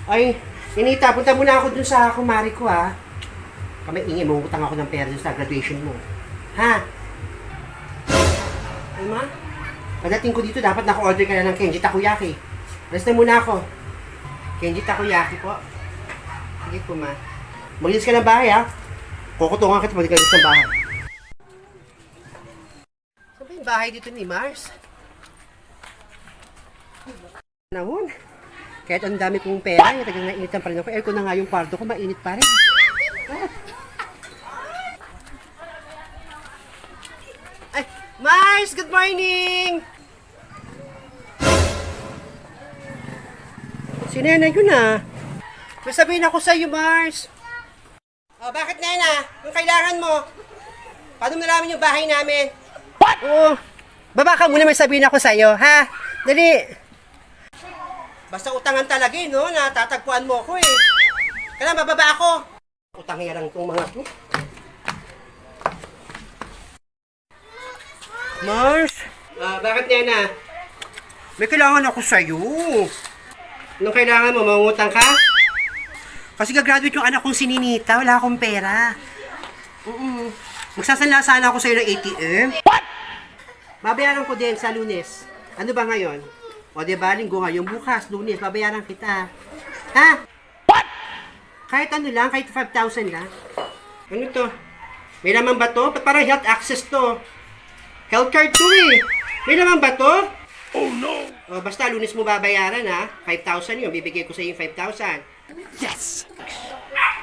Ay, Ninita, punta muna ako dun sa kumari ko, ha. Kamay ingay, mangutang ako ng pera dun sa graduation mo. Ha? Ay, ma? Pagdating ko dito, dapat naka-order ka na ng Kenji Takoyaki. Alas na muna ako. Kenji Takoyaki po. Sige po, ma. Magilis ka ng bahay, ha? Kukutungan kita pag ikalis ng bahay. Saan ba yung bahay dito ni Mars? Nahon. Kahit ang dami kong pera, yung tagang nainitan pa rin ako. Aircon na nga yung kwarto ko, mainit pa rin. Ay, Mars! Good morning! Si Nena yun, ah. May sabihin ako sa'yo, Mars. Oh, bakit, Nena? Yung kailangan mo? Paano mo nalaman yung bahay namin? What? Oo. Baba ka muna, may sabihin ako sa'yo, ha? Dali. Basta utangan talaga, no? Natatagpuan mo ako, eh. Kailangan bababa ako. Utangin lang itong mga to. Mars? Bakit, Nena? May kailangan ako sa'yo. Anong kailangan mo? Mangutang ka? Kasi gagraduate yung anak kong si Ninita. Wala akong pera. Magsasanla sana ako sa'yo ng ATM. What? Babayaran ko din sa Lunes. Ano ba ngayon? O diba, linggo ngayon, bukas, Lunes, babayaran kita. Ha? What? Kahit ano lang, kahit 5,000 lang. Ano to? May laman ba to? Ba't parang health access to? Health card to, eh. May laman ba to? Oh no! O, basta Lunes mo babayaran, ha? 5,000 yun, bibigay ko sa iyo 5,000. Yes!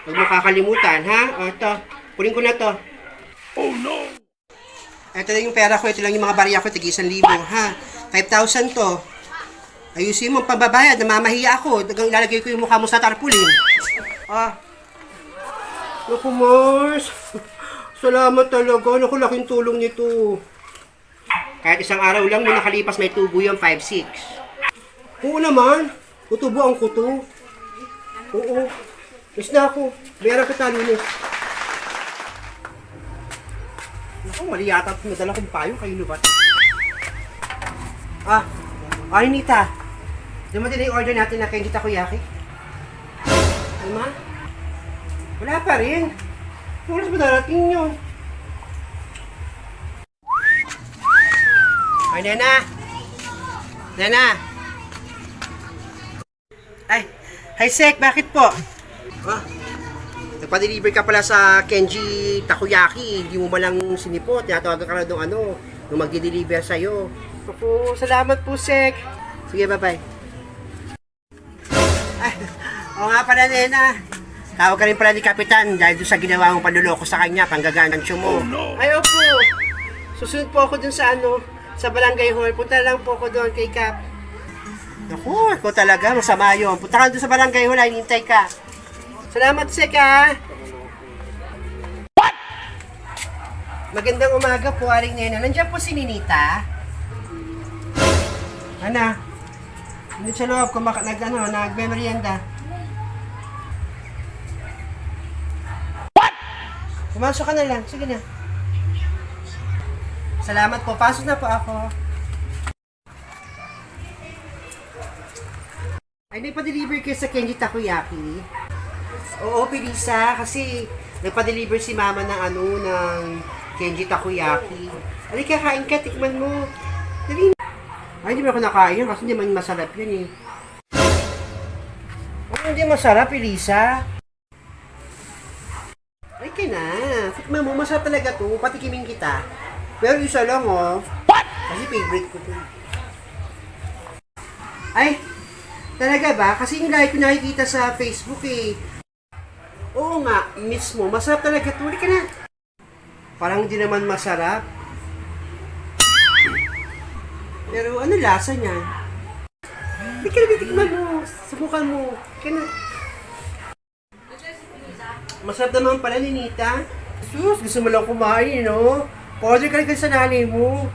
Huwag mo kakalimutan, ha? O, ito. Kunin ko na to. Oh no! Ito lang yung pera ko, ito lang yung mga barya ko, tig 1,000, ha? 5,000 to. Ayusin mo ang pambabayad, namamahiya ako. Ilalagay ko yung mukha mo sa tarpaulin. Naku, Mars. Salamat talaga. Naku, laking tulong nito. Kahit isang araw lang, nung nakalipas may tubo yung 5-6. Oo naman. Tutubuan ko to. Oo. Miss na ako. Bayaran kita, Lunes. Naku, mali yata at madala kong payo kayo, lubat. Nita. Dumating na yung order natin na Kenji Takoyaki. Ay, ma? Wala pa rin. Oras ba darating nyo? Ay, Nena! Nena! Ay, hi, Sek, bakit po? Nagpa-deliver ka pala sa Kenji Takoyaki. Hindi mo malang sinipot. Tinatawagan ka na doon nung mag-deliver sa'yo. Opo, salamat po, Sek. Sige, bye-bye. Oo nga pala, Nena. Tawag ka rin pala ni Kapitan dahil doon sa ginawa mong panluloko sa kanya, panggagansyo mo. Oh, no. Ay, opo. Susunod po ako doon sa sa Barangay Hall. Punta lang po ako doon kay Kap. Naku, ikaw talaga, masama yun. Punta ka doon sa Barangay Hall, hinintay ka. Salamat, Sek, ha. What? Magandang umaga po, Aling Nena. Nandiyan po si Ninita. Ana? Hindi sa loob, nagme-merienda. What? Pumasok ka na lang, sige na. Salamat po, pasok na po ako. Ay, nagpa-deliver kayo sa Kenji Takoyaki? Oo, Pilisa, kasi nagpa-deliver si Mama ng Kenji Takoyaki. Halika, kain ka, tikman mo. Dali. Ay, hindi ba ako nakain kasi hindi man masarap yan, eh. Hindi masarap, Elisa. Ay, ka na. Tikman mo, masarap talaga to. Patikimin kita. Pero isa lang, oh. What? Kasi favorite ko to. Ay, talaga ba? Kasi yung lagi ko nakikita sa Facebook, eh. Oo nga, mismo. Masarap talaga to. Halika na. Parang hindi naman masarap. Pero ano lasa niyan? Hindi ka natitikman mo. Subukan mo. Kaya na. Masarap naman pala, Ninita. Sus, gusto mo lang kumain, no? Order ka rin sa nanay mo.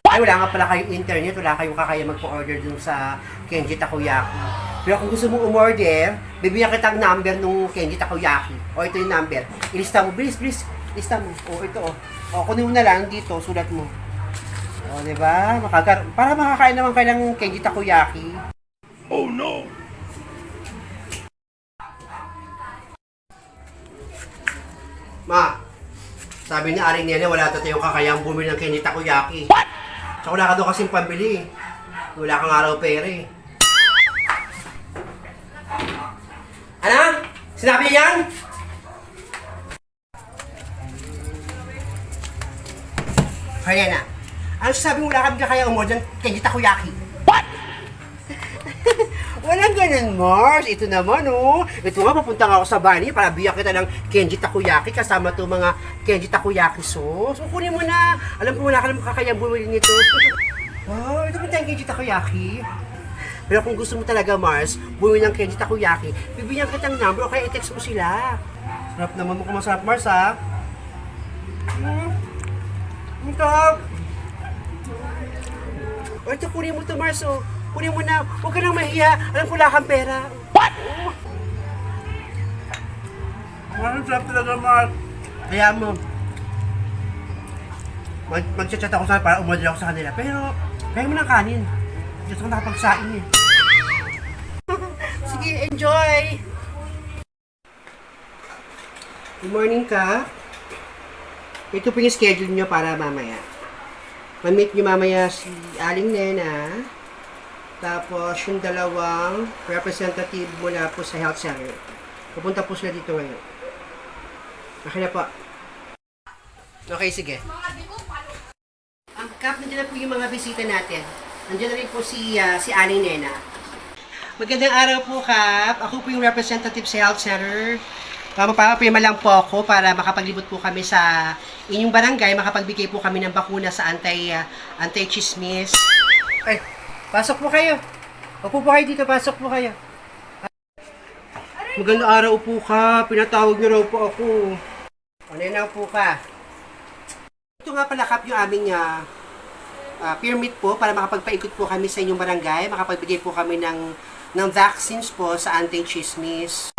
Ay, wala nga pala kayong internet. Wala kayong kakaya magpo-order dun sa Kenji Takoyaki. Pero kung gusto mong umorder, bibigyan kitang number nung Kenji Takoyaki. O, ito yung number. Ilista mo. Bilis, bilis. Lista mo. O, ito, o. O, kunin mo na lang dito, sulat mo. O, diba? Para makakain naman kayo ng Kenji Takoyaki. Oh no! Ma, sabi ni Aling Nene, wala to tayong kakayang bumili ng candy takoyaki. What? Tsaka wala ka daw kasing pambili. Wala kang araw pera eh. Ano? Sinabi niya yan? Kaya na. Ano sabi mo wala kang kakayang umorder ng candy takoyaki? What? Walang ganun, Mars. Ito naman, oh. Ito nga, papunta nga ako sa bahay para biyak kita ng Kenji Takoyaki kasama to mga Kenji Takoyaki sauce. O, kunin mo na. Alam ko wala ka naman kakayang bumili nito. Wow, ito po tayong Kenji Takoyaki. Pero kung gusto mo talaga, Mars, bumili ng Kenji Takoyaki, bibigyan kitang number o kaya i-text mo sila. Sarap naman mo kung masarap, Mars, ha? Ang sarap. O, ito, kunin mo to, Mars, oh. Kunin mo na. Huwag ka nang mahiya. Alam ko wala kang pera. What? Ang sarap talaga, Mark. Kaya mo. Mag-chat ako sana para umorder ako sa kanila. Pero, kaya mo ng kanin. Hindi ako nakapagsaing eh. Sige, enjoy! Good morning ka. Ito po yung schedule nyo para mamaya. Ma-meet nyo mamaya si Aling Nena. Tapos, yung dalawang representative mula po sa health center. Pupunta po sila dito ngayon. Okay na po. Okay, sige. Ang Kap, nandiyan na po yung mga bisita natin. Nandiyan na rin po si Aling Nena. Magandang araw po, Kap. Ako po yung representative sa health center. Mapapapirma lang po ako para makapaglibot po kami sa inyong barangay, makapagbigay po kami ng bakuna sa anti-chismis. Ay, pasok po kayo. Opo po kayo dito, pasok po kayo. Magandang araw po ka, pinatawag niyo raw po ako. Ano na po ka? Ito nga pala, Kap, yung aming permit po para makapagpaikot po kami sa inyong barangay, makapagbigay po kami ng vaccines po sa anti-chismis.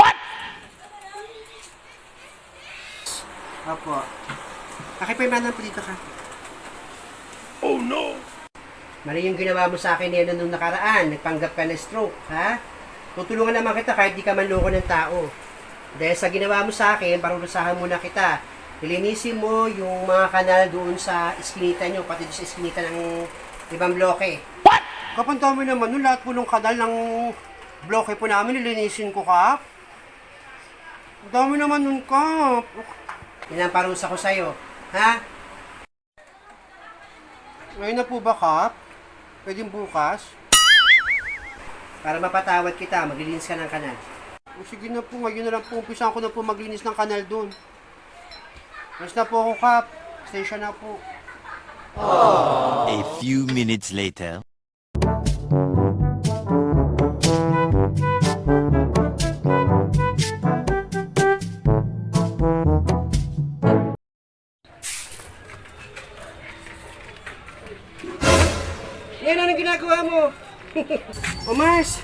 Opo. Pakipirmanan po dito, ka. Oh no! Mali yung ginawa mo sa akin nila nung nakaraan. Nagpanggap ka na stroke, ha? Tutulungan naman kita kahit di ka manloko ng tao. Dahil sa ginawa mo sa akin, parurusahan muna kita. Nilinisin mo yung mga kanal doon sa iskinita nyo, pati sa iskinita ng ibang bloke. What? Kapag dami naman nun, lahat po ng kanal ng bloke po namin, nilinisin ko, Kap. Dami naman nun, Kap. Yan ang parusa ko sa'yo, ha? Ngayon na po ba, Kap? Pwedeng bukas? Para mapatawad kita, maglilinis ka ng kanal. O sige na po, ngayon na lang po, umpisahan ko na po maglinis ng kanal doon. Mas na po ako, Kap. Station na po. A few minutes later. Yan, anong ginagawa mo? O Mars,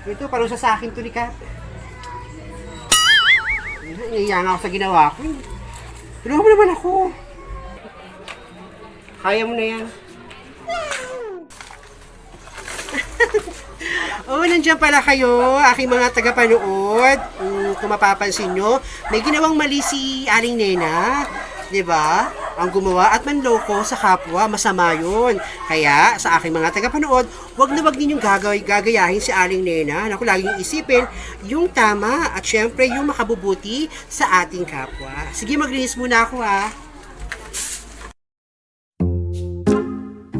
ito, parang sa akin to ni Kap. Naiiyak ako sa ginawa ko. Tulungan mo naman ako. Kaya mo na yan. Oh, nandiyan pala kayo, aking mga tagapanood. Kung mapapansin nyo, may ginawang mali si Aling Nena. 'Di ba? Ang gumawa at manloko sa kapwa, masama yun. Kaya, sa aking mga tagapanood, wag na wag ninyong gagayahin si Aling Nena. Naku, laging isipin yung tama at syempre yung makabubuti sa ating kapwa. Sige, maglinis muna ako, ha.